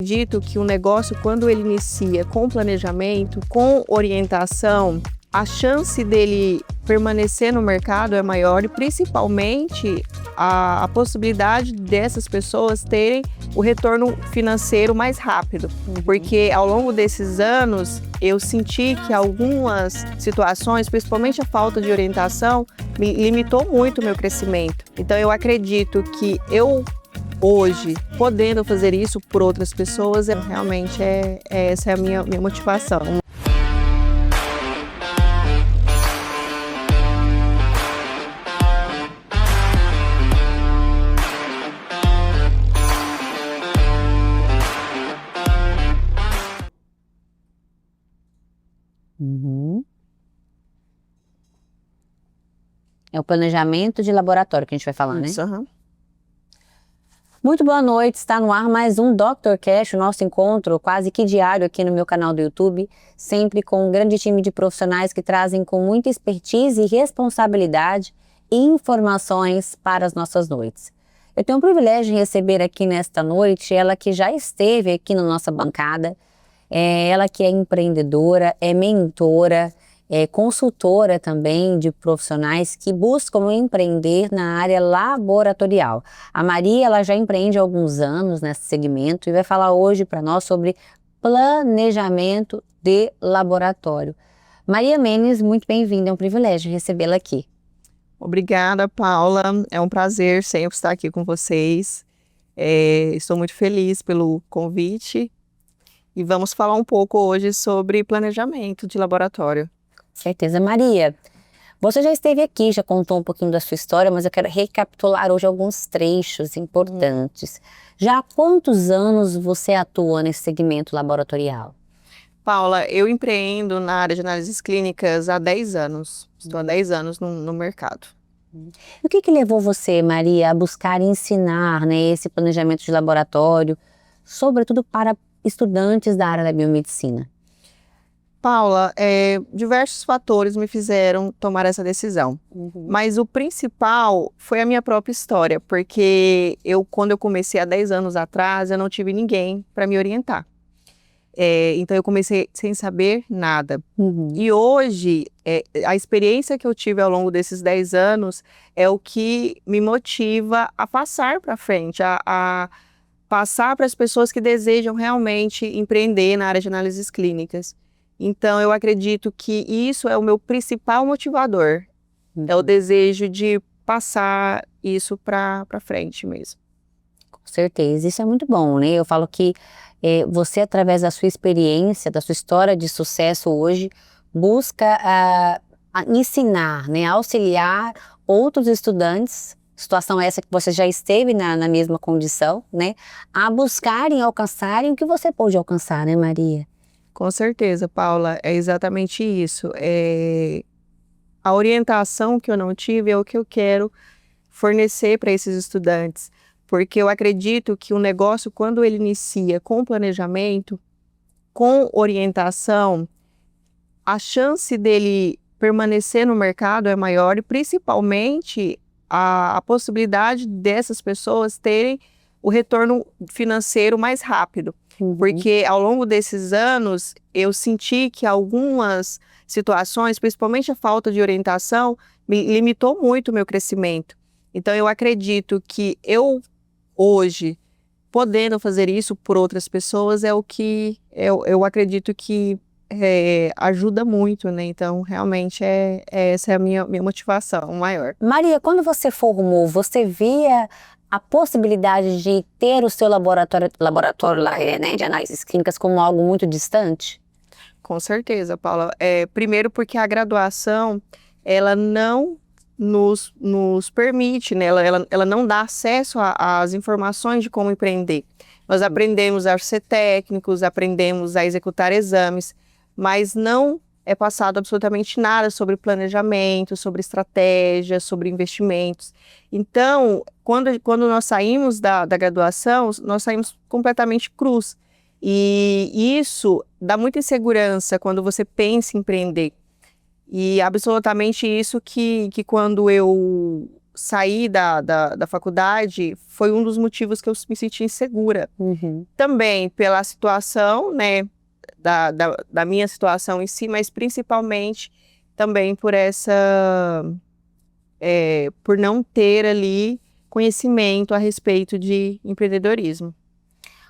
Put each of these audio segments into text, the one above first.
Acredito que o negócio, quando ele inicia com planejamento, com orientação, a chance dele permanecer no mercado é maior e principalmente a possibilidade dessas pessoas terem o retorno financeiro mais rápido. Porque ao longo desses anos eu senti que algumas situações, principalmente a falta de orientação, me limitou muito o meu crescimento. Então eu acredito que hoje, podendo fazer isso por outras pessoas, realmente essa é a minha motivação. É o planejamento de laboratório que a gente vai falar, Isso, né? Muito boa noite, está no ar mais um Dr. Cash, o nosso encontro quase que diário aqui no meu canal do YouTube, sempre com um grande time de profissionais que trazem com muita expertise e responsabilidade informações para as nossas noites. Eu tenho o privilégio de receber aqui nesta noite ela que já esteve aqui na nossa bancada, ela que é empreendedora, é mentora, é consultora também de profissionais que buscam empreender na área laboratorial. A Maria, ela já empreende há alguns anos nesse segmento e vai falar hoje para nós sobre planejamento de laboratório. Maria Menes, muito bem-vinda, é um privilégio recebê-la aqui. Obrigada, Paula. É um prazer sempre estar aqui com vocês. Estou muito feliz pelo convite e vamos falar um pouco hoje sobre planejamento de laboratório. Certeza. Maria, você já esteve aqui, já contou um pouquinho da sua história, mas eu quero recapitular hoje alguns trechos importantes. Já há quantos anos você atua nesse segmento laboratorial? Paula, eu empreendo na área de análises clínicas há 10 anos. Estou há 10 anos no mercado. E o que levou você, Maria, a buscar ensinar, né, esse planejamento de laboratório, sobretudo para estudantes da área da biomedicina? Paula, diversos fatores me fizeram tomar essa decisão, mas o principal foi a minha própria história, porque quando eu comecei há 10 anos atrás, eu não tive ninguém para me orientar. Então eu comecei sem saber nada. E hoje, a experiência que eu tive ao longo desses 10 anos é o que me motiva a passar para frente, a passar para as pessoas que desejam realmente empreender na área de análises clínicas. Então, eu acredito que isso é o meu principal motivador, é o desejo de passar isso para frente mesmo. Com certeza, isso é muito bom, né? Eu falo que você, através da sua experiência, da sua história de sucesso hoje, busca a ensinar, né? Auxiliar outros estudantes, situação essa que você já esteve na mesma condição, né? A buscarem alcançarem o que você pôde alcançar, né, Maria? Com certeza, Paula, é exatamente isso. A orientação que eu não tive é o que eu quero fornecer para esses estudantes, porque eu acredito que o negócio, quando ele inicia com planejamento, com orientação, a chance dele permanecer no mercado é maior e principalmente a possibilidade dessas pessoas terem o retorno financeiro mais rápido. Porque ao longo desses anos eu senti que algumas situações, principalmente a falta de orientação, me limitou muito o meu crescimento. Então eu acredito que hoje, podendo fazer isso por outras pessoas, é o que eu acredito que ajuda muito, né? Então realmente essa é a minha motivação maior. Maria, quando você formou, você via a possibilidade de ter o seu laboratório lá, né, de análises clínicas como algo muito distante? Com certeza, Paula. Primeiro porque a graduação, ela não nos permite, né? Ela não dá acesso às informações de como empreender. Nós aprendemos a ser técnicos, aprendemos a executar exames, mas não é passado absolutamente nada sobre planejamento, sobre estratégia, sobre investimentos. Então, quando nós saímos da graduação, nós saímos completamente crus. E isso dá muita insegurança quando você pensa em empreender. E absolutamente isso que quando eu saí da faculdade, foi um dos motivos que eu me senti insegura. Também pela situação, né, da minha situação em si, mas principalmente também por não ter ali conhecimento a respeito de empreendedorismo.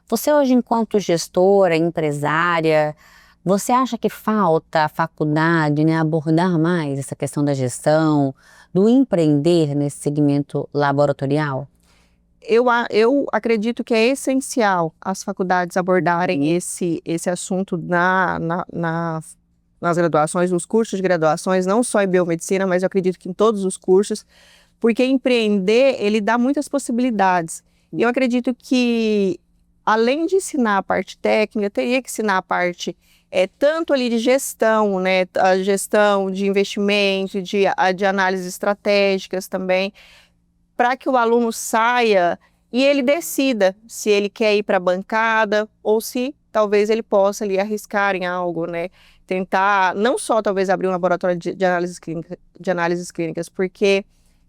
Você hoje, enquanto gestora, empresária, você acha que falta a faculdade, né, abordar mais essa questão da gestão, do empreender nesse segmento laboratorial? Eu acredito que é essencial as faculdades abordarem esse assunto nas graduações, nos cursos de graduações, não só em biomedicina, mas eu acredito que em todos os cursos, porque empreender, ele dá muitas possibilidades. E eu acredito que, além de ensinar a parte técnica, teria que ensinar a parte tanto ali de gestão, né, a gestão de investimento, de análises estratégicas também, para que o aluno saia e ele decida se ele quer ir para a bancada ou se talvez ele possa ali arriscar em algo, né? Tentar não só talvez abrir um laboratório de análises clínicas, porque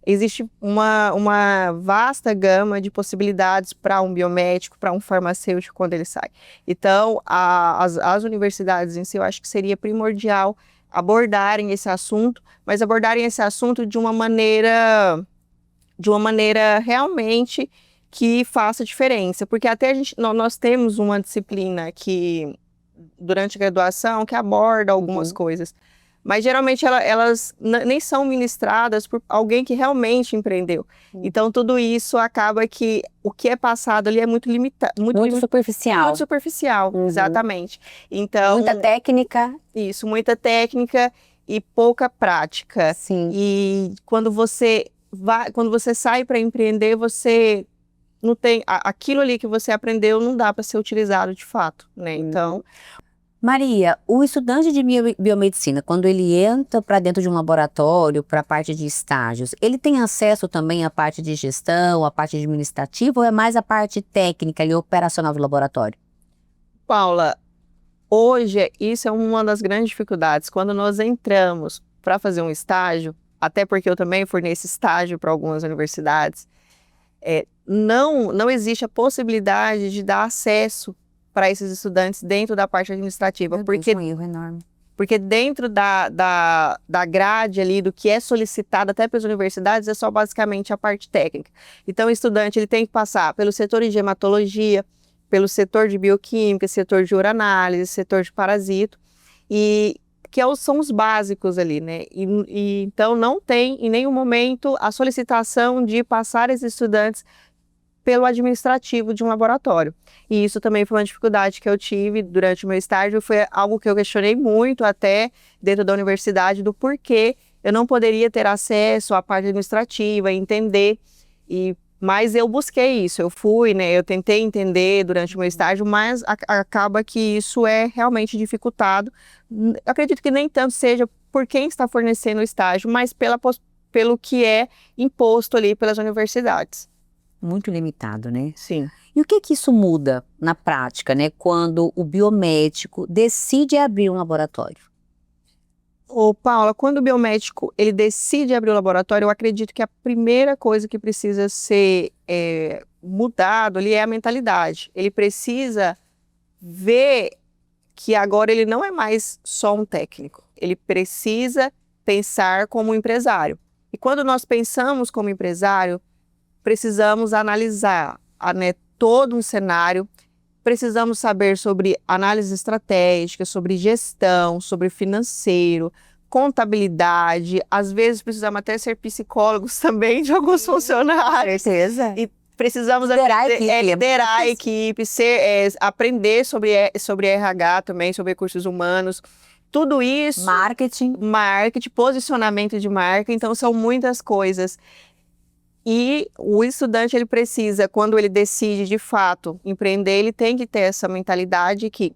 existe uma vasta gama de possibilidades para um biomédico, para um farmacêutico quando ele sai. Então, as universidades em si, eu acho que seria primordial abordarem esse assunto, mas abordarem esse assunto de uma maneira realmente que faça diferença, porque até nós temos uma disciplina que, durante a graduação, que aborda algumas coisas, mas geralmente elas nem são ministradas por alguém que realmente empreendeu. Então tudo isso acaba que o que é passado ali é muito limitado. Muito superficial. Muito superficial, exatamente. Então, muita técnica. Isso, muita técnica e pouca prática. Sim. E quando você sai para empreender, você não tem aquilo ali que você aprendeu, não dá para ser utilizado de fato, né? Então, Maria, o estudante de biomedicina, quando ele entra para dentro de um laboratório, para a parte de estágios, ele tem acesso também à parte de gestão, à parte administrativa, ou é mais a parte técnica e operacional do laboratório? Paula, hoje isso é uma das grandes dificuldades. Quando nós entramos para fazer um estágio, até porque eu também forneço estágio para algumas universidades, não existe a possibilidade de dar acesso para esses estudantes dentro da parte administrativa, porque é um erro enorme. Porque dentro da grade ali, do que é solicitado até pelas universidades, é só basicamente a parte técnica. Então o estudante ele tem que passar pelo setor de hematologia, pelo setor de bioquímica, setor de uranálise, setor de parasito, e que são os básicos ali, né? E então não tem em nenhum momento a solicitação de passar esses estudantes pelo administrativo de um laboratório. E isso também foi uma dificuldade que eu tive durante o meu estágio, foi algo que eu questionei muito até dentro da universidade, do porquê eu não poderia ter acesso à parte administrativa, entender, mas eu busquei isso, eu fui, né, eu tentei entender durante o meu estágio, mas acaba que isso é realmente dificultado. Eu acredito que nem tanto seja por quem está fornecendo o estágio, mas pelo que é imposto ali pelas universidades. Muito limitado, né? Sim. E o que isso muda na prática, né, quando o biomédico decide abrir um laboratório? Paula, quando o biomédico ele decide abrir o laboratório, eu acredito que a primeira coisa que precisa ser mudado ali é a mentalidade. Ele precisa ver que agora ele não é mais só um técnico. Ele precisa pensar como um empresário. E quando nós pensamos como empresário, precisamos analisar todo um cenário, precisamos saber sobre análise estratégica, sobre gestão, sobre financeiro, contabilidade, às vezes precisamos até ser psicólogos também de alguns funcionários. Certeza. E precisamos liderar a equipe, aprender sobre RH também, sobre recursos humanos. Tudo isso... Marketing, posicionamento de marca, então são muitas coisas. E o estudante, ele precisa, quando ele decide de fato empreender, ele tem que ter essa mentalidade que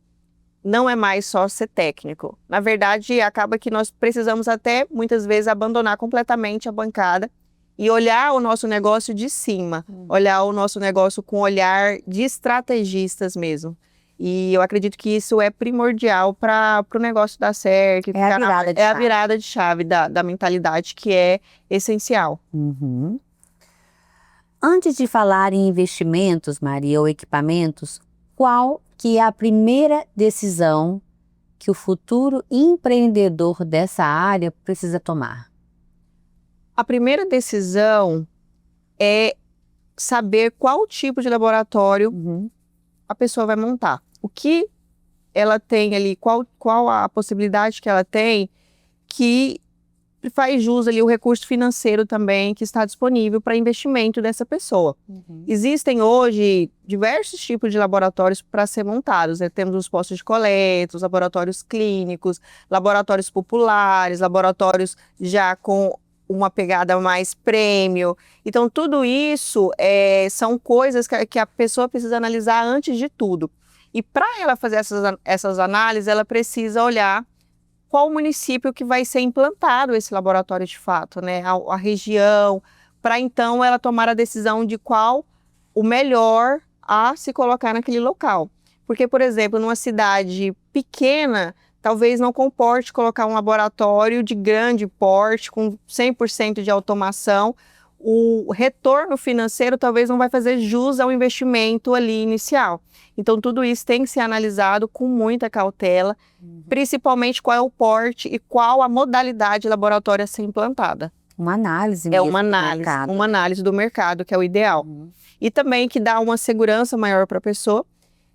não é mais só ser técnico. Na verdade, acaba que nós precisamos até, muitas vezes, abandonar completamente a bancada e olhar o nosso negócio de cima, olhar o nosso negócio com olhar de estrategistas mesmo. E eu acredito que isso é primordial para o negócio dar certo. É a virada de chave. É a virada de chave da mentalidade que é essencial. Uhum. Antes de falar em investimentos, Maria, ou equipamentos, qual que é a primeira decisão que o futuro empreendedor dessa área precisa tomar? A primeira decisão é saber qual tipo de laboratório a pessoa vai montar. O que ela tem ali, qual a possibilidade que ela tem que faz jus ali o recurso financeiro também que está disponível para investimento dessa pessoa. Existem hoje diversos tipos de laboratórios para ser montados, né? Temos os postos de coleta, os laboratórios clínicos, laboratórios populares, laboratórios já com uma pegada mais premium. Então, tudo isso são coisas que a pessoa precisa analisar antes de tudo. E para ela fazer essas análises, ela precisa olhar qual o município que vai ser implantado esse laboratório de fato, né? A região, para então ela tomar a decisão de qual o melhor a se colocar naquele local. Porque, por exemplo, numa cidade pequena, talvez não comporte colocar um laboratório de grande porte, com 100% de automação. O retorno financeiro talvez não vai fazer jus ao investimento ali inicial. Então, tudo isso tem que ser analisado com muita cautela, principalmente qual é o porte e qual a modalidade de laboratório a ser implantada. Uma análise É mesmo uma do análise, mercado. uma análise do mercado, que é o ideal. E também que dá uma segurança maior para a pessoa.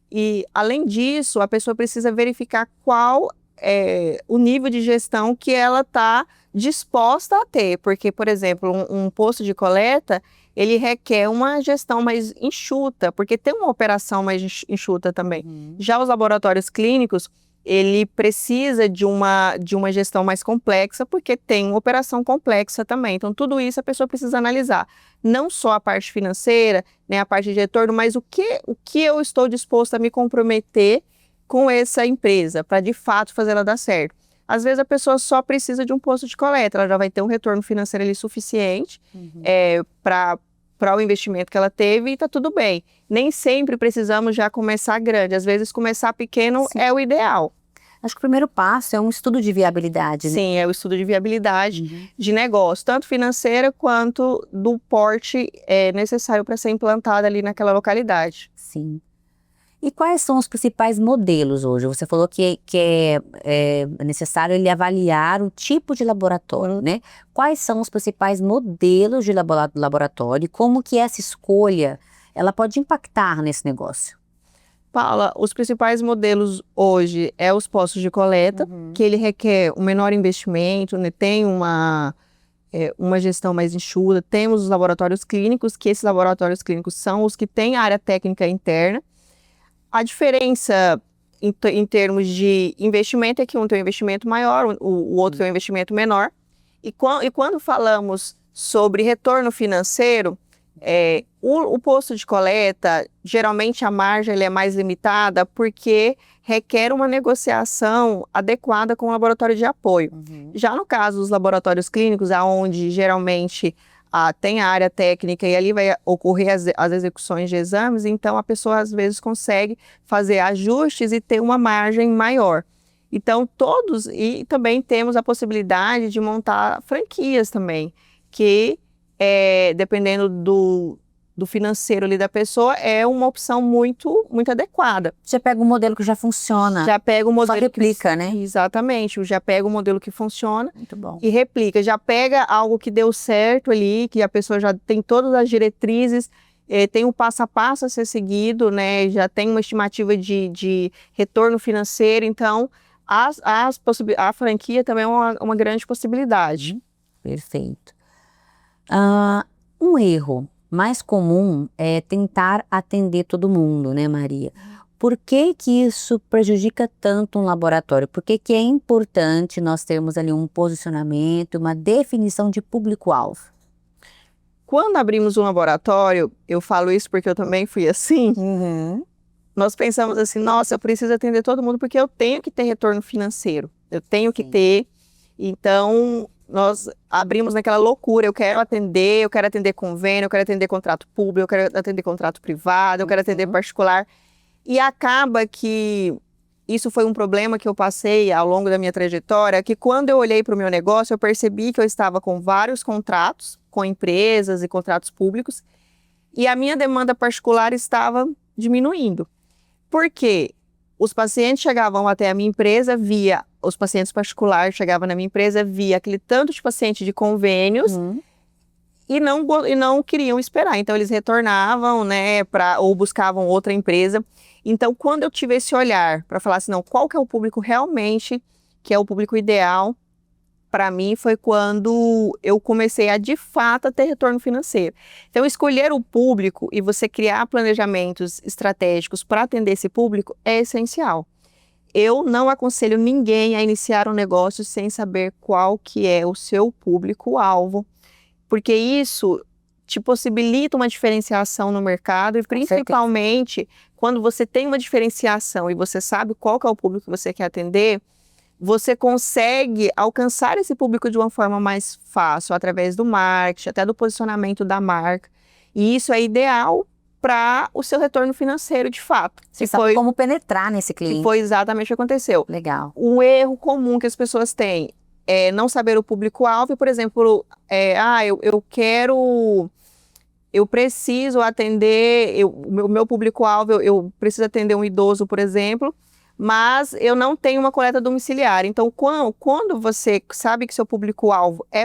E, além disso, a pessoa precisa verificar qual é o nível de gestão que ela está disposta a ter. Porque, por exemplo, um posto de coleta, ele requer uma gestão mais enxuta, porque tem uma operação mais enxuta também. Já os laboratórios clínicos, ele precisa de uma gestão mais complexa, porque tem uma operação complexa também. Então, tudo isso a pessoa precisa analisar. Não só a parte financeira, né, a parte de retorno, mas o que eu estou disposto a me comprometer com essa empresa, para de fato fazer ela dar certo. Às vezes a pessoa só precisa de um posto de coleta, ela já vai ter um retorno financeiro ali suficiente para o investimento que ela teve e está tudo bem. Nem sempre precisamos já começar grande, às vezes começar pequeno é o ideal. Acho que o primeiro passo é um estudo de viabilidade, né? Sim, é o estudo de viabilidade de negócio, tanto financeira quanto do porte necessário para ser implantada ali naquela localidade. Sim. E quais são os principais modelos hoje? Você falou que é necessário ele avaliar o tipo de laboratório, né? Quais são os principais modelos de laboratório e como que essa escolha ela pode impactar nesse negócio? Paula, os principais modelos hoje é os postos de coleta, que ele requer um menor investimento, né? Tem uma gestão mais enxuta. Temos os laboratórios clínicos, que esses laboratórios clínicos são os que têm área técnica interna. A diferença em termos de investimento é que um tem um investimento maior, o outro tem um investimento menor. E quando falamos sobre retorno financeiro, o posto de coleta, geralmente a margem ele é mais limitada porque requer uma negociação adequada com o laboratório de apoio. Já no caso dos laboratórios clínicos, onde geralmente tem a área técnica e ali vai ocorrer as execuções de exames, então a pessoa às vezes consegue fazer ajustes e ter uma margem maior. Então e também temos a possibilidade de montar franquias também, que dependendo do financeiro ali da pessoa, é uma opção muito, muito adequada. Já pega um modelo que já funciona. Já pega o modelo só replica, né? Exatamente, já pega o modelo que funciona. Muito bom. E replica, já pega algo que deu certo ali, que a pessoa já tem todas as diretrizes, tem um passo a passo a ser seguido, né? Já tem uma estimativa de retorno financeiro, então a franquia também é uma grande possibilidade. Perfeito. Um erro mais comum é tentar atender todo mundo, né, Maria? Por que que isso prejudica tanto um laboratório? Por que que é importante nós termos ali um posicionamento, uma definição de público-alvo? Quando abrimos um laboratório, eu falo isso porque eu também fui assim, nós pensamos assim, nossa, eu preciso atender todo mundo porque eu tenho que ter retorno financeiro, eu tenho que ter, então nós abrimos naquela loucura, eu quero atender convênio, eu quero atender contrato público, eu quero atender contrato privado, eu quero atender particular. E acaba que isso foi um problema que eu passei ao longo da minha trajetória, que quando eu olhei para o meu negócio, eu percebi que eu estava com vários contratos, com empresas e contratos públicos, e a minha demanda particular estava diminuindo. Por quê? Os pacientes chegavam até a minha empresa via, os pacientes particulares chegavam na minha empresa via aquele tanto de paciente de convênios e não queriam esperar. Então, eles retornavam, né, ou buscavam outra empresa. Então, quando eu tive esse olhar para falar assim, não, qual que é o público realmente, que é o público ideal, para mim foi quando eu comecei a, de fato, ter retorno financeiro. Então, escolher o público e você criar planejamentos estratégicos para atender esse público é essencial. Eu não aconselho ninguém a iniciar um negócio sem saber qual que é o seu público-alvo, porque isso te possibilita uma diferenciação no mercado e principalmente quando você tem uma diferenciação e você sabe qual que é o público que você quer atender, você consegue alcançar esse público de uma forma mais fácil, através do marketing, até do posicionamento da marca. E isso é ideal para o seu retorno financeiro, de fato. Você sabe como penetrar nesse cliente. Que foi exatamente o que aconteceu. Legal. Um erro comum que as pessoas têm é não saber o público-alvo. Por exemplo, eu preciso atender, o meu público-alvo, eu preciso atender um idoso, por exemplo, mas eu não tenho uma coleta domiciliar. Então, quando você sabe que seu público-alvo é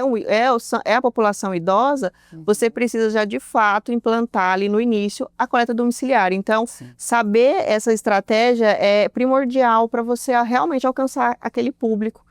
a população idosa, você precisa já, de fato, implantar ali no início a coleta domiciliar. Então, saber essa estratégia é primordial para você realmente alcançar aquele público,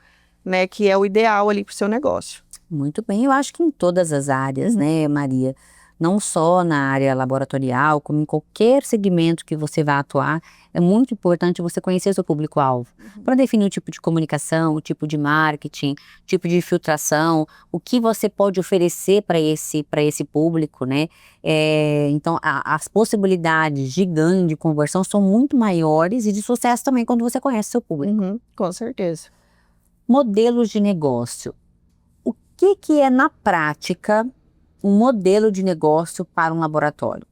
né, que é o ideal ali para o seu negócio. Muito bem, eu acho que em todas as áreas, né, Maria? Não só na área laboratorial, como em qualquer segmento que você vá atuar, é muito importante você conhecer seu público-alvo, para definir o tipo de comunicação, o tipo de marketing, o tipo de filtração, o que você pode oferecer para esse público, né? Então, as possibilidades de ganho, de conversão são muito maiores e de sucesso também quando você conhece seu público. Com certeza. Modelos de negócio. O que é, na prática, um modelo de negócio para um laboratório?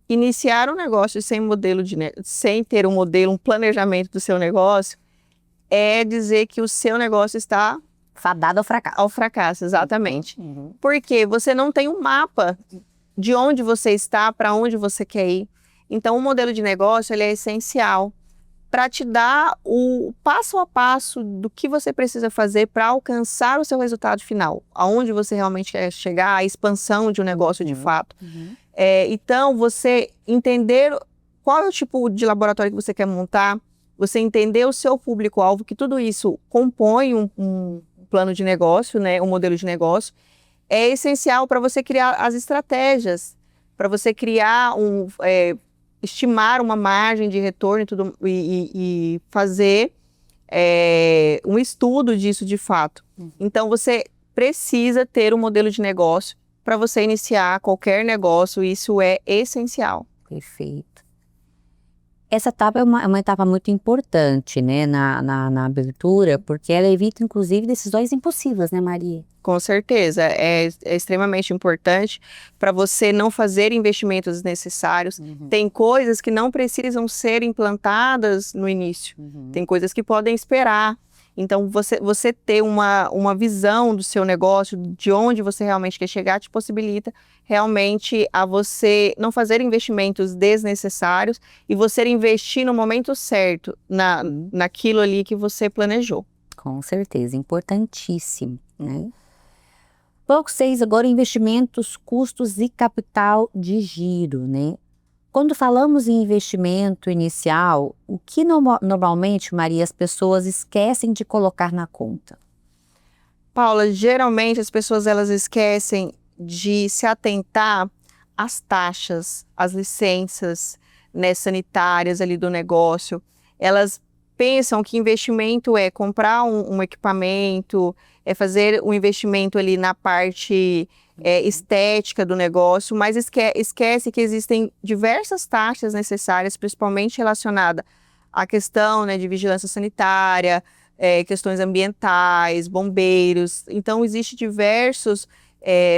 Iniciar um negócio sem ter um modelo, um planejamento do seu negócio, é dizer que o seu negócio está fadado ao fracasso. Ao fracasso, exatamente. Porque você não tem um mapa de onde você está, para onde você quer ir. Então, o modelo de negócio ele é essencial para te dar o passo a passo do que você precisa fazer para alcançar o seu resultado final, aonde você realmente quer chegar, a expansão de um negócio de fato. Então, você entender qual é o tipo de laboratório que você quer montar, você entender o seu público-alvo, que tudo isso compõe um plano de negócio, né, um modelo de negócio, é essencial para você criar as estratégias, para você criar estimar uma margem de retorno e fazer um estudo disso de fato. Então, você precisa ter um modelo de negócio para você iniciar qualquer negócio, isso é essencial. Perfeito. Essa etapa é uma etapa muito importante, né, na abertura, porque ela evita, inclusive, decisões impossíveis, né, Maria? Com certeza, é extremamente importante para você não fazer investimentos desnecessários. Tem coisas que não precisam ser implantadas no início, tem coisas que podem esperar. Então, você ter uma visão do seu negócio, de onde você realmente quer chegar, te possibilita realmente a você não fazer investimentos desnecessários e você investir no momento certo, naquilo ali que você planejou. Com certeza, importantíssimo, né? Bloco 6, agora investimentos, custos e capital de giro, né? Quando falamos em investimento inicial, o que normalmente, Maria, as pessoas esquecem de colocar na conta? Paula, geralmente as pessoas elas esquecem de se atentar às taxas, às licenças, né, sanitárias ali do negócio. Elas pensam que investimento é comprar um equipamento, é fazer um investimento ali na parte estética do negócio, mas esquece que existem diversas taxas necessárias, principalmente relacionadas à questão, né, de vigilância sanitária, questões ambientais, bombeiros. Então, existem diversos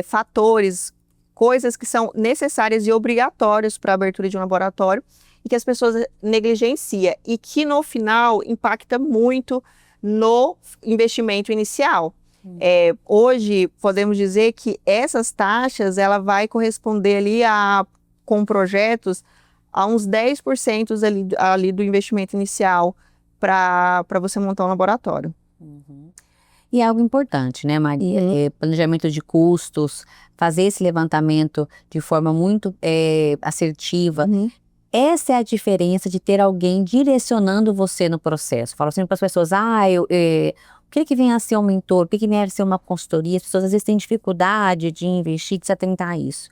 fatores, coisas que são necessárias e obrigatórias para a abertura de um laboratório e que as pessoas negligenciam e que no final impacta muito no investimento inicial. Hoje, podemos dizer que essas taxas, ela vai corresponder ali com projetos a uns 10% ali do investimento inicial para você montar um laboratório. E algo importante, né, Maria? Planejamento de custos, fazer esse levantamento de forma muito assertiva. Essa é a diferença de ter alguém direcionando você no processo. Falo sempre para as pessoas, o que vem a ser um mentor, o que vem a ser uma consultoria? As pessoas às vezes têm dificuldade de investir, de se atentar a isso.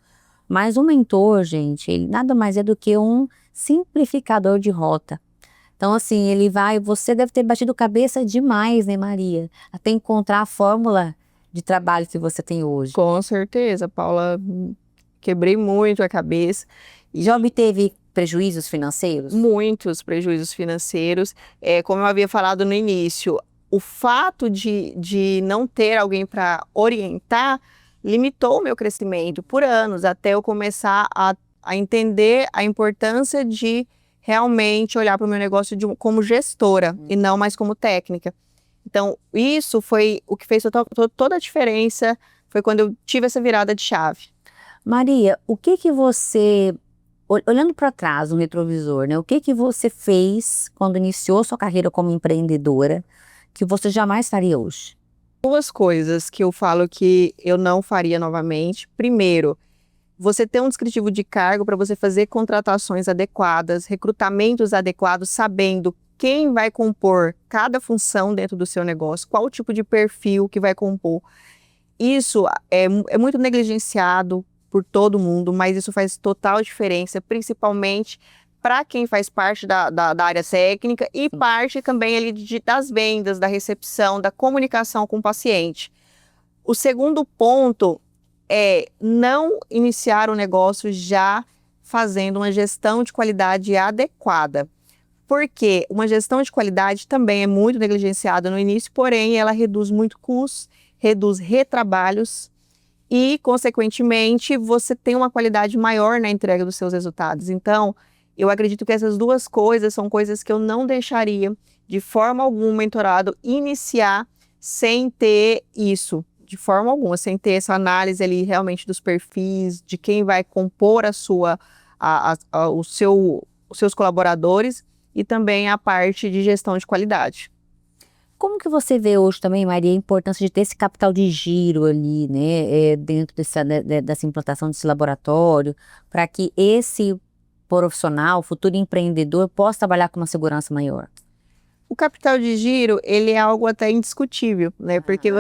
Mas um mentor, gente, ele nada mais é do que um simplificador de rota. Então, assim, você deve ter batido cabeça demais, né, Maria? Até encontrar a fórmula de trabalho que você tem hoje. Com certeza, Paula, quebrei muito a cabeça. Já obteve prejuízos financeiros? Muitos prejuízos financeiros. Como eu havia falado no início, o fato de não ter alguém para orientar limitou o meu crescimento por anos, até eu começar a entender a importância de realmente olhar para o meu negócio como gestora e não mais como técnica. Então, isso foi o que fez toda a diferença, foi quando eu tive essa virada de chave. Maria, o que você, olhando para trás no retrovisor, né, o que você fez quando iniciou sua carreira como empreendedora que você jamais faria hoje? Duas coisas que eu falo que eu não faria novamente. Primeiro, você ter um descritivo de cargo para você fazer contratações adequadas, recrutamentos adequados, sabendo quem vai compor cada função dentro do seu negócio, qual o tipo de perfil que vai compor. Isso é muito negligenciado por todo mundo, mas isso faz total diferença, principalmente para quem faz parte da área técnica e parte também ali das vendas, da recepção, da comunicação com o paciente. O segundo ponto é não iniciar o negócio já fazendo uma gestão de qualidade adequada. Porque uma gestão de qualidade também é muito negligenciada no início, porém ela reduz muito custos, reduz retrabalhos e, consequentemente, você tem uma qualidade maior na entrega dos seus resultados. Então, eu acredito que essas duas coisas são coisas que eu não deixaria de forma alguma o mentorado iniciar sem ter isso. De forma alguma, sem ter essa análise ali realmente dos perfis, de quem vai compor os seus colaboradores e também a parte de gestão de qualidade. Como que você vê hoje também, Maria, a importância de ter esse capital de giro ali, né, dentro dessa implantação desse laboratório, para que esse profissional, futuro empreendedor, possa trabalhar com uma segurança maior? O capital de giro, ele é algo até indiscutível, né? Porque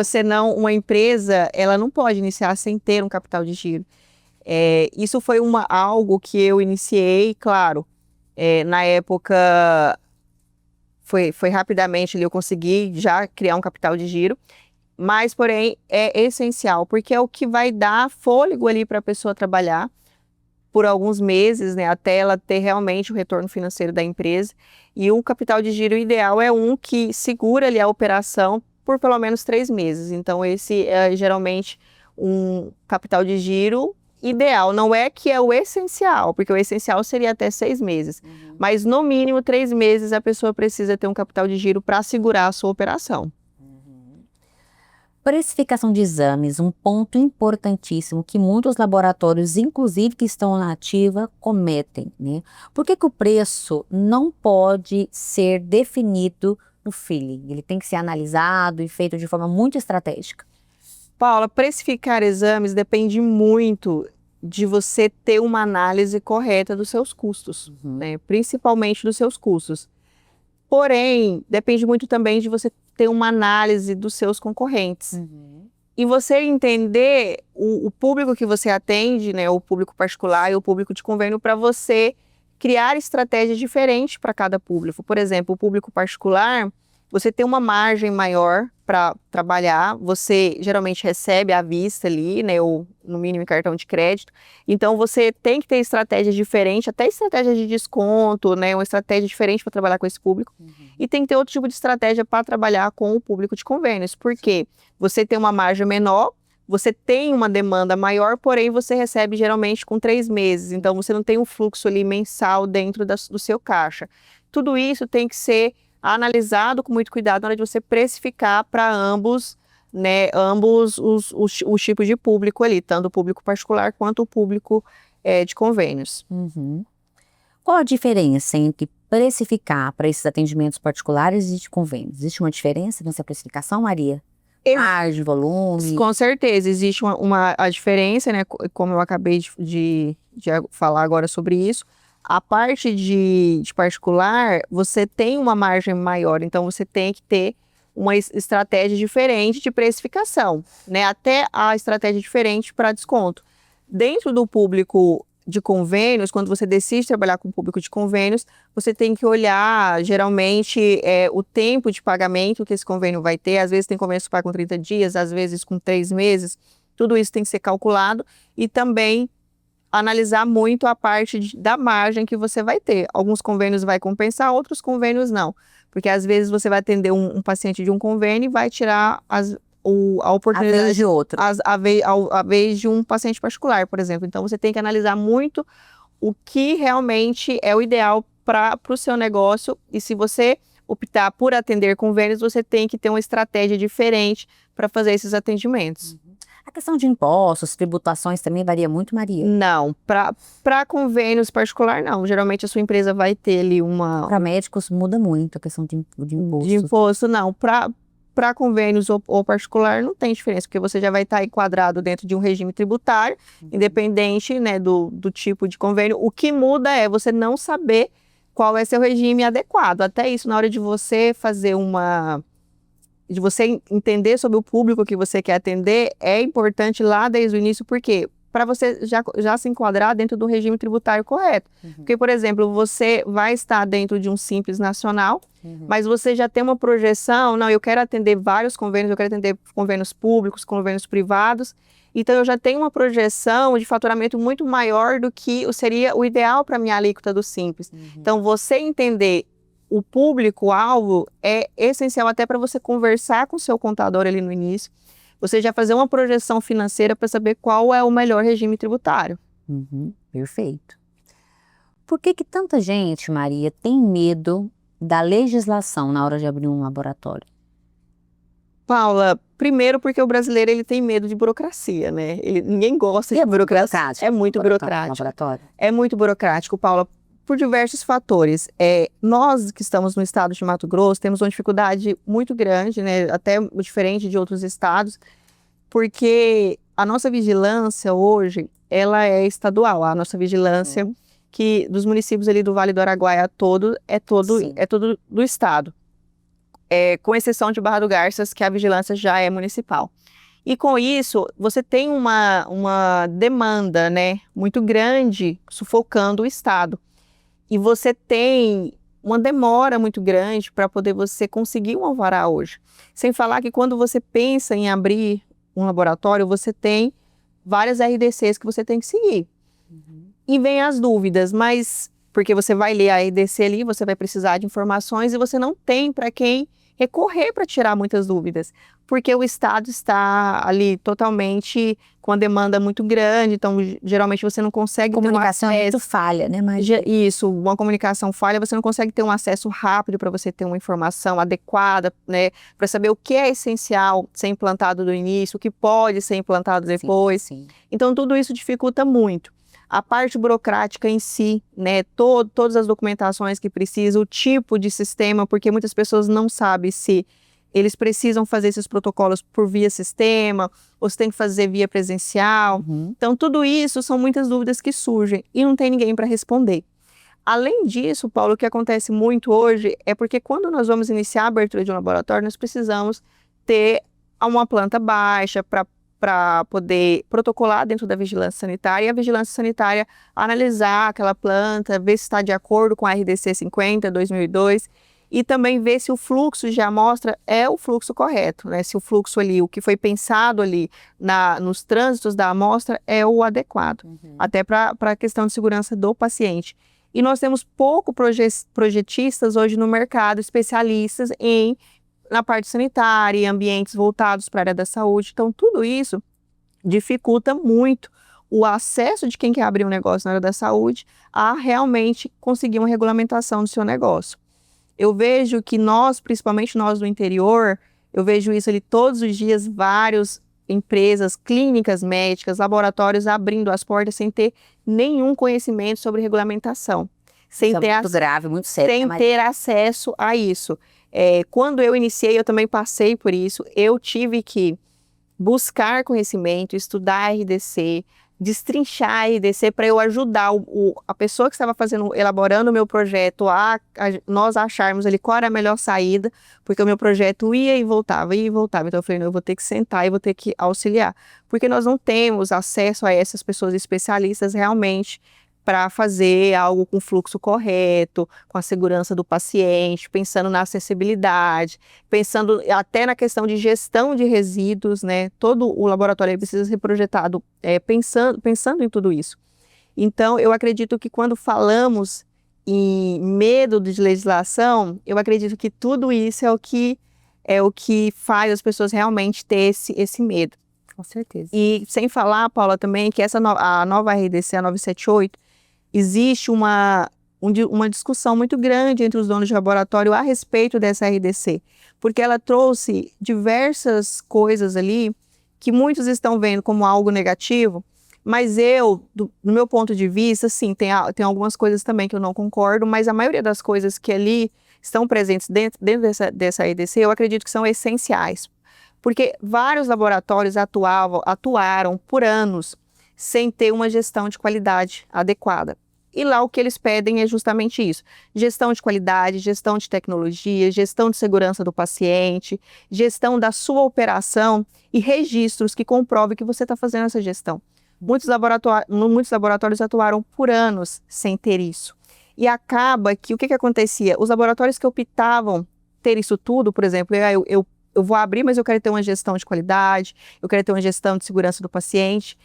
uma empresa, ela não pode iniciar sem ter um capital de giro. Isso foi algo que eu iniciei, claro, na época foi rapidamente ali, eu consegui já criar um capital de giro, mas porém é essencial, porque é o que vai dar fôlego ali para a pessoa trabalhar por alguns meses, né, até ela ter realmente o retorno financeiro da empresa. E um capital de giro ideal é um que segura ali a operação por pelo menos 3 meses. Então esse é geralmente um capital de giro ideal. Não é que é o essencial, porque o essencial seria até 6 meses. Mas no mínimo 3 meses a pessoa precisa ter um capital de giro para segurar a sua operação. Precificação de exames, um ponto importantíssimo que muitos laboratórios, inclusive que estão na ativa, cometem, né? Por que o preço não pode ser definido no feeling? Ele tem que ser analisado e feito de forma muito estratégica. Paula, precificar exames depende muito de você ter uma análise correta dos seus custos, né? Principalmente dos seus custos. Porém, depende muito também de você ter uma análise dos seus concorrentes. E você entender o público que você atende, né, o público particular e o público de convênio, para você criar estratégias diferentes para cada público. Por exemplo, o público particular, você tem uma margem maior para trabalhar, você geralmente recebe à vista ali, né, ou no mínimo em cartão de crédito. Então você tem que ter estratégias diferentes, até estratégias de desconto, né, uma estratégia diferente para trabalhar com esse público. E tem que ter outro tipo de estratégia para trabalhar com o público de convênios, porque você tem uma margem menor, você tem uma demanda maior, porém você recebe geralmente com 3 meses, então você não tem um fluxo ali mensal dentro do seu caixa. Tudo isso tem que ser analisado com muito cuidado na hora de você precificar para ambos né, ambos os tipos de público ali, tanto o público particular quanto o público de convênios. Qual a diferença entre precificar para esses atendimentos particulares e de convênios? Existe uma diferença nessa precificação, Maria? Margem, volume? Com certeza, existe a diferença, né? Como eu acabei de falar agora sobre isso. A parte de particular, você tem uma margem maior, então você tem que ter uma estratégia diferente de precificação, né? Até a estratégia diferente para desconto. Dentro do público de convênios, quando você decide trabalhar com o público de convênios, você tem que olhar, geralmente, o tempo de pagamento que esse convênio vai ter. Às vezes tem convênios que pagam 30 dias, às vezes com 3 meses. Tudo isso tem que ser calculado e também analisar muito a parte da margem que você vai ter. Alguns convênios vai compensar, outros convênios não. Porque às vezes você vai atender um paciente de um convênio e vai tirar a oportunidade a vez de outro. A vez de um paciente particular, por exemplo. Então, você tem que analisar muito o que realmente é o ideal para o seu negócio. E se você optar por atender convênios, você tem que ter uma estratégia diferente para fazer esses atendimentos. A questão de impostos, tributações também varia muito, Maria? Não, para convênios particular, não. Geralmente a sua empresa vai ter ali Para médicos muda muito a questão de imposto. De imposto, não. Para convênios ou particular não tem diferença, porque você já vai estar enquadrado dentro de um regime tributário, independente, né, do tipo de convênio. O que muda é você não saber qual é seu regime adequado. Até isso, na hora de você fazer de você entender sobre o público que você quer atender, é importante lá desde o início, porque para você já se enquadrar dentro do regime tributário correto. Porque, por exemplo, você vai estar dentro de um Simples Nacional, mas você já tem uma projeção, não, eu quero atender vários convênios, eu quero atender convênios públicos, convênios privados, então eu já tenho uma projeção de faturamento muito maior do que seria o ideal para a minha alíquota do Simples. Então, você entender o público-alvo é essencial até para você conversar com o seu contador ali no início, você já fazer uma projeção financeira para saber qual é o melhor regime tributário. Perfeito. Por que tanta gente, Maria, tem medo da legislação na hora de abrir um laboratório? Paula, primeiro porque o brasileiro ele tem medo de burocracia, né? Ninguém gosta de burocracia. É muito burocrático. Laboratório? É muito burocrático, Paula, por diversos fatores. Nós que estamos no estado de Mato Grosso temos uma dificuldade muito grande, né, até diferente de outros estados, porque a nossa vigilância hoje, ela é estadual, a nossa vigilância que dos municípios ali do Vale do Araguaia é todo do estado, com exceção de Barra do Garças, que a vigilância já é municipal. E com isso, você tem uma demanda, né, muito grande, sufocando o estado. E você tem uma demora muito grande para poder você conseguir um alvará hoje. Sem falar que quando você pensa em abrir um laboratório, você tem várias RDCs que você tem que seguir. E vem as dúvidas, mas porque você vai ler a RDC ali, você vai precisar de informações e você não tem para quem recorrer para tirar muitas dúvidas, porque o estado está ali totalmente com a demanda muito grande, então geralmente você não consegue ter um comunicação acesso. É muito falha, né, Maria? Isso, uma comunicação falha, você não consegue ter um acesso rápido para você ter uma informação adequada, né, para saber o que é essencial ser implantado do início, o que pode ser implantado depois. Sim. Então tudo isso dificulta muito. A parte burocrática em si, né, todas as documentações que precisa, o tipo de sistema, porque muitas pessoas não sabem se eles precisam fazer esses protocolos por via sistema, ou se tem que fazer via presencial. Então, tudo isso são muitas dúvidas que surgem e não tem ninguém para responder. Além disso, Paulo, o que acontece muito hoje é porque quando nós vamos iniciar a abertura de um laboratório, nós precisamos ter uma planta baixa para poder protocolar dentro da vigilância sanitária, e a vigilância sanitária analisar aquela planta, ver se está de acordo com a RDC 50, 2002, e também ver se o fluxo de amostra é o fluxo correto, né? Se o fluxo ali, o que foi pensado ali nos trânsitos da amostra é o adequado, até para a questão de segurança do paciente. E nós temos pouco projetistas hoje no mercado, especialistas na parte sanitária, em ambientes voltados para a área da saúde. Então, tudo isso dificulta muito o acesso de quem quer abrir um negócio na área da saúde a realmente conseguir uma regulamentação do seu negócio. Eu vejo que nós, principalmente nós do interior, Eu vejo isso ali todos os dias, várias empresas, clínicas médicas, laboratórios abrindo as portas sem ter nenhum conhecimento sobre regulamentação. Sem Isso ter é muito grave, muito sério. sem ter acesso a isso. Quando eu iniciei, eu também passei por isso. Eu tive que buscar conhecimento, estudar RDC, destrinchar a RDC para eu ajudar a pessoa que estava elaborando o meu projeto a nós acharmos ali qual era a melhor saída, porque o meu projeto ia e voltava. Então eu falei, não, eu vou ter que sentar e vou ter que auxiliar, porque nós não temos acesso a essas pessoas especialistas realmente para fazer algo com fluxo correto, com a segurança do paciente, pensando na acessibilidade, pensando até na questão de gestão de resíduos, né? Todo o laboratório precisa ser projetado pensando em tudo isso. Então, eu acredito que quando falamos em medo de legislação, eu acredito que tudo isso é o que faz as pessoas realmente ter esse medo. Com certeza. E sem falar, Paula, também que a nova RDC, a 978, existe uma discussão muito grande entre os donos de laboratório a respeito dessa RDC, porque ela trouxe diversas coisas ali que muitos estão vendo como algo negativo, mas do meu ponto de vista, sim, tem algumas coisas também que eu não concordo, mas a maioria das coisas que ali estão presentes dentro dessa RDC, eu acredito que são essenciais, porque vários laboratórios atuaram por anos sem ter uma gestão de qualidade adequada. E lá o que eles pedem é justamente isso: gestão de qualidade, gestão de tecnologia, gestão de segurança do paciente, gestão da sua operação e registros que comprovem que você está fazendo essa gestão. Muitos laboratórios atuaram por anos sem ter isso. E acaba que o que acontecia? Os laboratórios que optavam ter isso tudo, por exemplo, eu vou abrir, mas eu quero ter uma gestão de qualidade, eu quero ter uma gestão de segurança do paciente.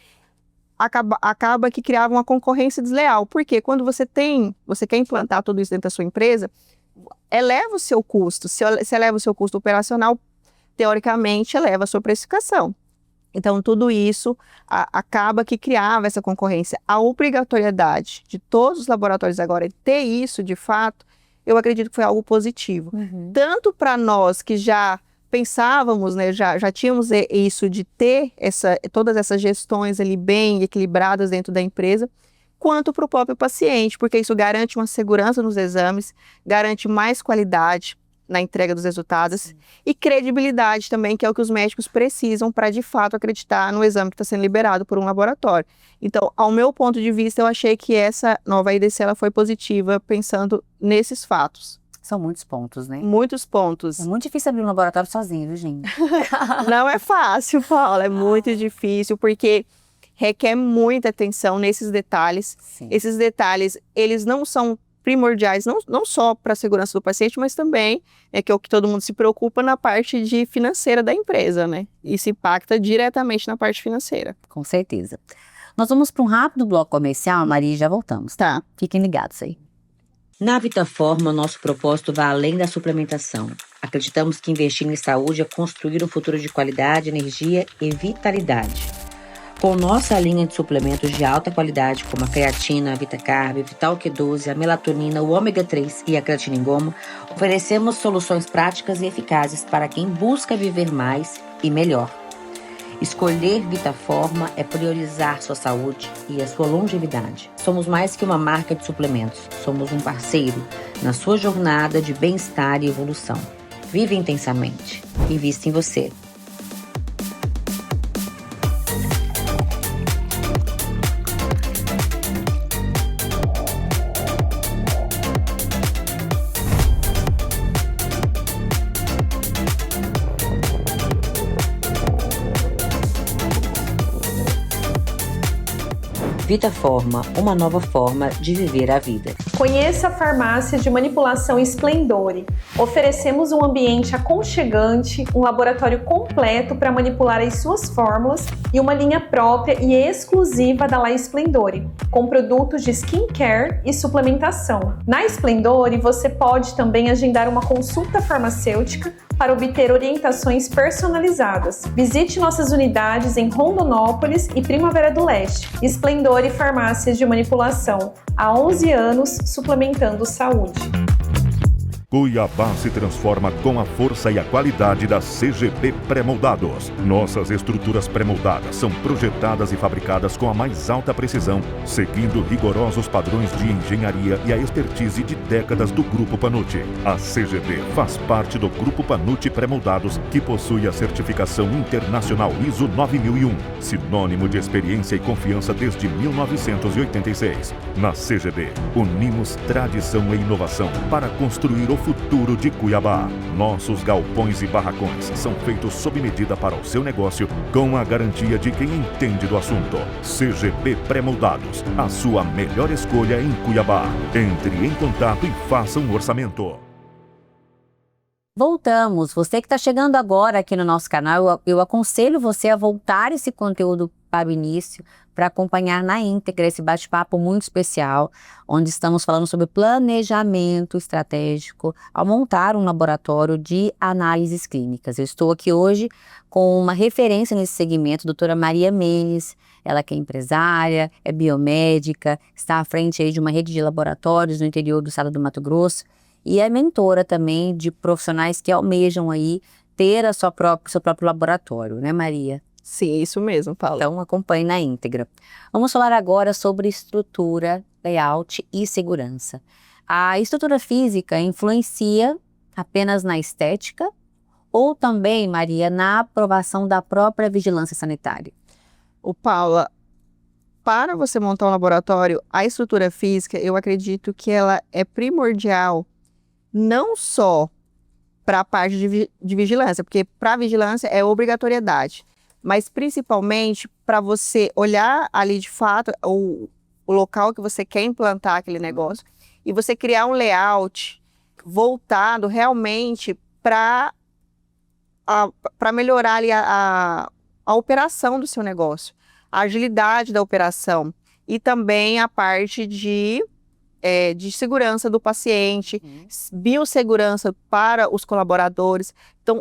Acaba que criava uma concorrência desleal, porque quando você quer implantar tudo isso dentro da sua empresa, eleva o seu custo. Se eleva o seu custo operacional, teoricamente eleva a sua precificação. Então, tudo isso acaba que criava essa concorrência. A obrigatoriedade de todos os laboratórios agora ter isso, de fato, eu acredito que foi algo positivo. Tanto para nós que já pensávamos, né, já tínhamos isso de ter todas essas gestões ali bem equilibradas dentro da empresa, quanto para o próprio paciente, porque isso garante uma segurança nos exames, garante mais qualidade na entrega dos resultados. Sim. E credibilidade também, que é o que os médicos precisam para de fato acreditar no exame que está sendo liberado por um laboratório. Então, ao meu ponto de vista, eu achei que essa nova RDC ela foi positiva pensando nesses fatos. São muitos pontos, né? Muitos pontos. É muito difícil abrir um laboratório sozinho, viu, gente? Não é fácil, Paula, é muito difícil, porque requer muita atenção nesses detalhes. Sim. Esses detalhes, eles não são primordiais, não só para a segurança do paciente, mas também que é o que todo mundo se preocupa na parte financeira da empresa, né? Isso impacta diretamente na parte financeira. Com certeza. Nós vamos para um rápido bloco comercial, Maria, e já voltamos. Tá. Fiquem ligados aí. Na Vitaforma, nosso propósito vai além da suplementação. Acreditamos que investir em saúde é construir um futuro de qualidade, energia e vitalidade. Com nossa linha de suplementos de alta qualidade, como a creatina, a VitaCarb, Vital Q12, a melatonina, o ômega 3 e a creatina em goma, oferecemos soluções práticas e eficazes para quem busca viver mais e melhor. Escolher Vitaforma é priorizar sua saúde e a sua longevidade. Somos mais que uma marca de suplementos, somos um parceiro na sua jornada de bem-estar e evolução. Vive intensamente. Invista em você. Vitaforma, uma nova forma de viver a vida. Conheça a farmácia de manipulação Splendore. Oferecemos um ambiente aconchegante, um laboratório completo para manipular as suas fórmulas e uma linha própria e exclusiva da La Splendore, com produtos de skincare e suplementação. Na Splendore, você pode também agendar uma consulta farmacêutica para obter orientações personalizadas. Visite nossas unidades em Rondonópolis e Primavera do Leste. Splendore Farmácias de Manipulação. Há 11 anos, suplementando saúde. Cuiabá se transforma com a força e a qualidade da CGB Pré-Moldados. Nossas estruturas pré-moldadas são projetadas e fabricadas com a mais alta precisão, seguindo rigorosos padrões de engenharia e a expertise de décadas do Grupo Panucci. A CGB faz parte do Grupo Panucci Pré-Moldados, que possui a certificação internacional ISO 9001, sinônimo de experiência e confiança desde 1986. Na CGB, unimos tradição e inovação para construir o futuro de Cuiabá. Nossos galpões e barracões são feitos sob medida para o seu negócio, com a garantia de quem entende do assunto. CGB Pré-Moldados, a sua melhor escolha em Cuiabá. Entre em contato e faça um orçamento. Voltamos. Você que está chegando agora aqui no nosso canal, eu aconselho você a voltar esse conteúdo para o início, para acompanhar na íntegra esse bate-papo muito especial, onde estamos falando sobre planejamento estratégico ao montar um laboratório de análises clínicas. Eu estou aqui hoje com uma referência nesse segmento, doutora Maria Menes, ela que é empresária, é biomédica, está à frente aí de uma rede de laboratórios no interior do estado do Mato Grosso e é mentora também de profissionais que almejam aí ter seu próprio laboratório, né, Maria? Sim, isso mesmo, Paula. Então, acompanhe na íntegra. Vamos falar agora sobre estrutura, layout e segurança. A estrutura física influencia apenas na estética ou também, Maria, na aprovação da própria vigilância sanitária? Paula, para você montar um laboratório, a estrutura física, eu acredito que ela é primordial não só para a parte de vigilância, porque para a vigilância é obrigatoriedade, mas principalmente para você olhar ali de fato o local que você quer implantar aquele negócio e você criar um layout voltado realmente para melhorar ali a operação do seu negócio, a agilidade da operação e também a parte de segurança do paciente, biossegurança para os colaboradores. Então,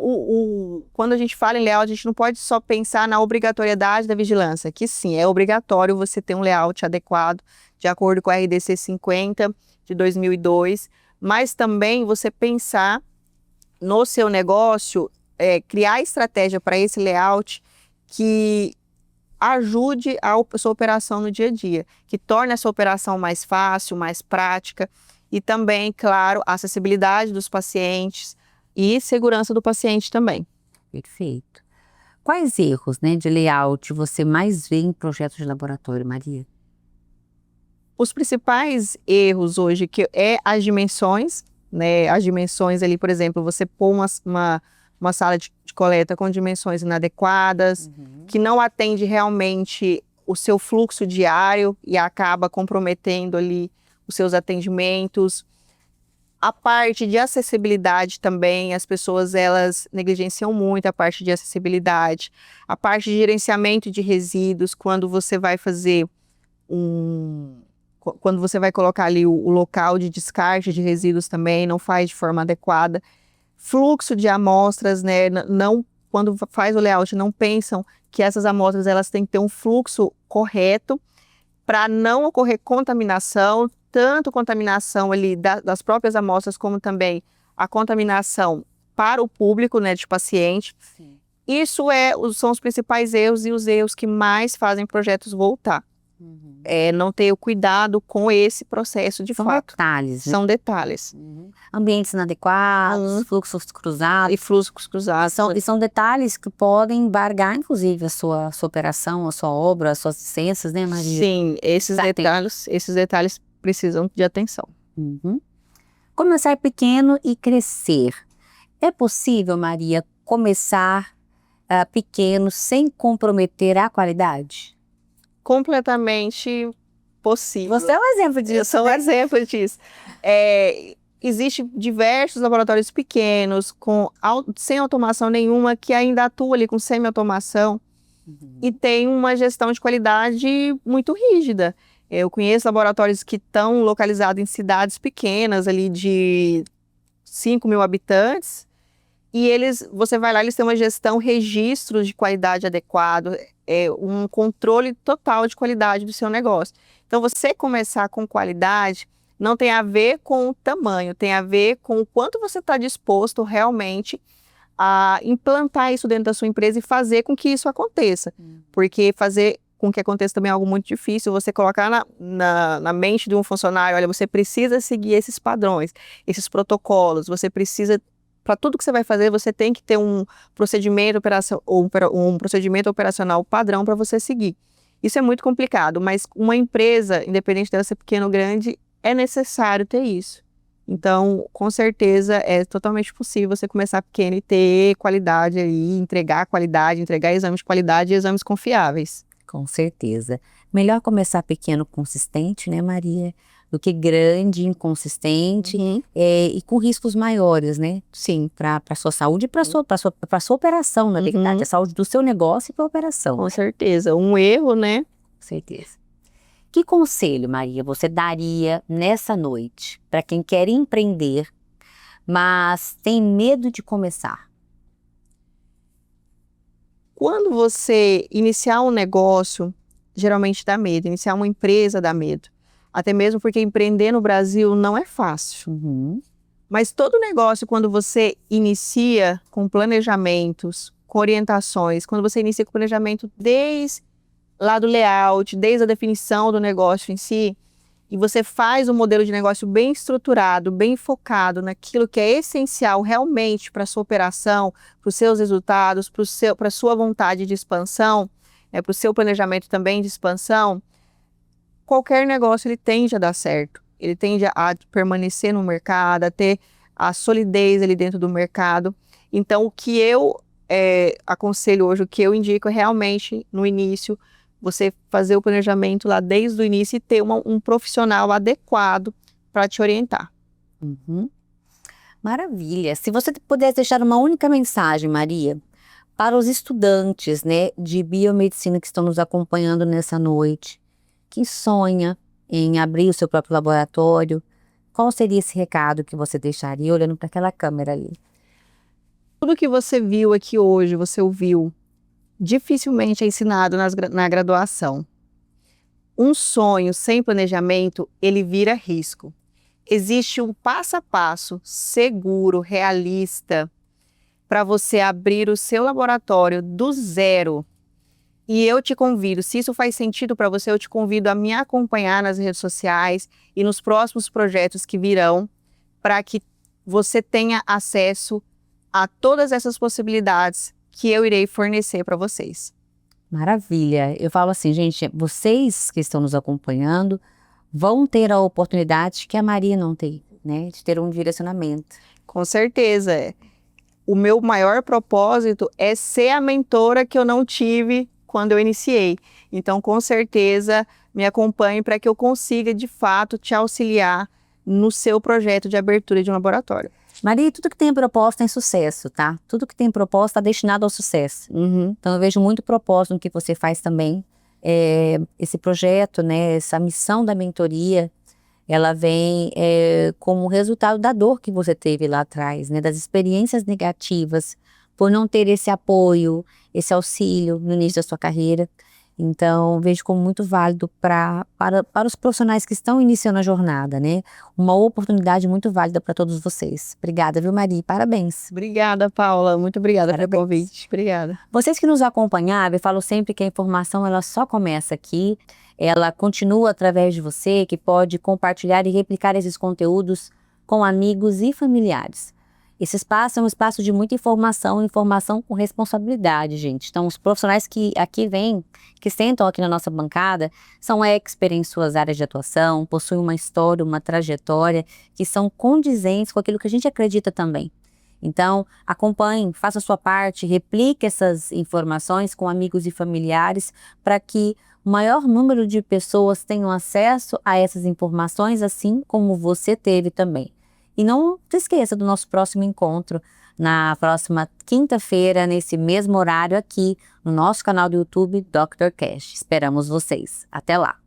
quando a gente fala em layout, a gente não pode só pensar na obrigatoriedade da vigilância, que sim, é obrigatório você ter um layout adequado, de acordo com a RDC 50 de 2002, mas também você pensar no seu negócio, criar estratégia para esse layout que ajude a sua operação no dia a dia, que torne essa operação mais fácil, mais prática e também, claro, a acessibilidade dos pacientes e segurança do paciente também. Perfeito. Quais erros, né, de layout você mais vê em projetos de laboratório, Maria? Os principais erros hoje que é as dimensões, né? As dimensões ali, por exemplo, você pôr uma sala de coleta com dimensões inadequadas, que não atende realmente o seu fluxo diário e acaba comprometendo ali os seus atendimentos. A parte de acessibilidade também, as pessoas elas negligenciam muito a parte de acessibilidade. A parte de gerenciamento de resíduos, quando você vai fazer quando você vai colocar ali o local de descarte de resíduos também, não faz de forma adequada. Fluxo de amostras, né? Não, quando faz o layout, não pensam que essas amostras elas têm que ter um fluxo correto para não ocorrer contaminação, tanto contaminação ali das próprias amostras, como também a contaminação para o público, né, de paciente. Sim. Isso são os principais erros e os erros que mais fazem projetos voltar. Não ter o cuidado com esse processo de fato. São detalhes. São detalhes. Ambientes inadequados, fluxos cruzados. E fluxos cruzados. São detalhes que podem embargar, inclusive, a sua operação, a sua obra, as suas licenças, né, Maria? Sim, esses detalhes precisam de atenção. Começar pequeno e crescer. É possível, Maria, começar pequeno sem comprometer a qualidade? Completamente possível. Você é um exemplo disso. Eu sou um exemplo disso. Existem diversos laboratórios pequenos, sem automação nenhuma, que ainda atuam ali com semi-automação e tem uma gestão de qualidade muito rígida. Eu conheço laboratórios que estão localizados em cidades pequenas, ali de 5 mil habitantes, e você vai lá, eles têm uma gestão, registros de qualidade adequado, um controle total de qualidade do seu negócio. Então, você começar com qualidade Não tem a ver com o tamanho, tem a ver com o quanto você está disposto realmente a implantar isso dentro da sua empresa e fazer com que isso aconteça. Porque fazer com que aconteça também é algo muito difícil. Você colocar na mente de um funcionário, olha, você precisa seguir esses padrões, esses protocolos, você precisa, para tudo que você vai fazer, você tem que ter um procedimento operacional padrão para você seguir. Isso é muito complicado, mas uma empresa, independente dela ser pequena ou grande, é necessário ter isso. Então, com certeza, é totalmente possível você começar pequeno e ter qualidade aí, entregar qualidade, entregar exames de qualidade e exames confiáveis. Com certeza. Melhor começar pequeno, consistente, né, Maria? Do que grande, inconsistente e com riscos maiores, né? Sim. Para a sua saúde e para a sua operação, na verdade. A saúde do seu negócio e para a operação. Com certeza. Um erro, né? Com certeza. Que conselho, Maria, você daria nessa noite para quem quer empreender, mas tem medo de começar? Quando você iniciar um negócio, geralmente dá medo. Iniciar uma empresa dá medo. Até mesmo porque empreender no Brasil não é fácil. Mas todo negócio, quando você inicia com planejamentos, com orientações, quando você inicia com planejamento desde lá do layout, desde a definição do negócio em si, e você faz um modelo de negócio bem estruturado, bem focado naquilo que é essencial realmente para a sua operação, para os seus resultados, para a sua vontade de expansão, para o seu planejamento também de expansão, qualquer negócio ele tende a dar certo. Ele tende a permanecer no mercado, a ter a solidez ali dentro do mercado. Então, o que eu aconselho hoje, o que eu indico é realmente, no início, você fazer o planejamento lá desde o início e ter um profissional adequado para te orientar. Maravilha. Se você pudesse deixar uma única mensagem, Maria, para os estudantes, né, de biomedicina que estão nos acompanhando nessa noite, que sonha em abrir o seu próprio laboratório, qual seria esse recado que você deixaria olhando para aquela câmera ali? Tudo que você viu aqui hoje, você ouviu, dificilmente é ensinado na graduação. Um sonho sem planejamento, ele vira risco. Existe um passo a passo seguro, realista, para você abrir o seu laboratório do zero. E eu te convido, se isso faz sentido para você, eu te convido a me acompanhar nas redes sociais e nos próximos projetos que virão, para que você tenha acesso a todas essas possibilidades que eu irei fornecer para vocês. Maravilha. Eu falo assim, gente, vocês que estão nos acompanhando vão ter a oportunidade que a Maria não teve, né? De ter um direcionamento. Com certeza. O meu maior propósito é ser a mentora que eu não tive quando eu iniciei. Então, com certeza, me acompanhe para que eu consiga, de fato, te auxiliar no seu projeto de abertura de um laboratório. Maria, tudo que tem propósito tem sucesso, tá? Tudo que tem propósito está destinado ao sucesso. Então, eu vejo muito propósito no que você faz também. Esse projeto, né, essa missão da mentoria, ela vem como resultado da dor que você teve lá atrás, né, das experiências negativas, por não ter esse apoio, esse auxílio no início da sua carreira. Então, vejo como muito válido para os profissionais que estão iniciando a jornada, né? Uma oportunidade muito válida para todos vocês. Obrigada, viu, Maria? Parabéns. Obrigada, Paula. Muito obrigada pelo convite. Obrigada. Vocês que nos acompanharam, eu falo sempre que a informação ela só começa aqui, ela continua através de você, que pode compartilhar e replicar esses conteúdos com amigos e familiares. Esse espaço é um espaço de muita informação, informação com responsabilidade, gente. Então, os profissionais que aqui vêm, que sentam aqui na nossa bancada, são experts em suas áreas de atuação, possuem uma história, uma trajetória, que são condizentes com aquilo que a gente acredita também. Então, acompanhe, faça a sua parte, replique essas informações com amigos e familiares, para que o maior número de pessoas tenham acesso a essas informações, assim como você teve também. E não se esqueça do nosso próximo encontro, na próxima quinta-feira, nesse mesmo horário aqui, no nosso canal do YouTube, Dr. Cash. Esperamos vocês. Até lá!